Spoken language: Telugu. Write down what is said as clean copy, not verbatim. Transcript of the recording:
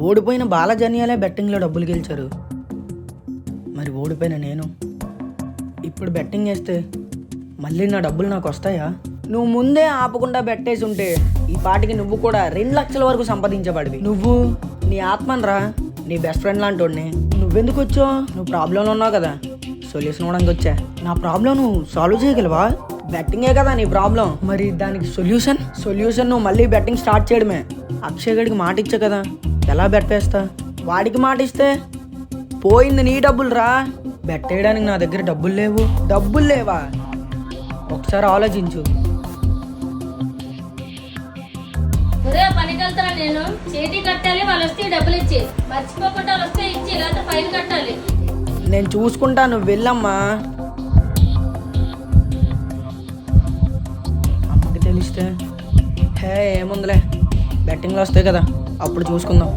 ఓడిపోయిన బాలజన్యాలే బెట్టింగ్లో డబ్బులు గెలిచారు. మరి ఓడిపోయిన నేను ఇప్పుడు బెట్టింగ్ వేస్తే మళ్ళీ నా డబ్బులు నాకు వస్తాయా? నువ్వు ముందే ఆపకుండా బెట్టేసి ఉంటే ఈ పాటికి నువ్వు కూడా 2 లక్షల వరకు సంపాదించబడివి. నువ్వు నీ ఆత్మనరా, నీ బెస్ట్ ఫ్రెండ్ లాంటి నువ్వెందుకు వచ్చావు? నువ్వు ప్రాబ్లంలో ఉన్నావు కదా, సొల్యూషన్ ఇవ్వడానికి వచ్చా. నా ప్రాబ్లం నువ్వు సాల్వ్ చేయగలవా? బెట్టింగే కదా నీ ప్రాబ్లం, మరి దానికి సొల్యూషన్ నువ్వు మళ్ళీ బెట్టింగ్ స్టార్ట్ చేయడమే. అక్షయ్ గడికి మాట ఇచ్చా కదా, ఎలా బెట్ వేస్తా? వాడికి మాట ఇస్తే పోయింది నీ డబ్బులు రా. బెట్ వేయడానికి నా దగ్గర డబ్బులు లేవా? ఒకసారి ఆలోచించు. పనికి వెళ్తారా? నేను చేతి కట్టాలి, వాళ్ళు వస్తే డబ్బులు ఇచ్చి మర్చిపోకుండా వాళ్ళు వస్తే ఇచ్చి లేకపోతే ఫైన్ కట్టాలి. నేను చూసుకుంటా, నువ్వు వెళ్ళమ్మా. అమ్మకి తెలిస్తే ఏముందిలే, బెట్టింగ్లో వస్తాయి కదా, అప్పుడు చూసుకుందాం.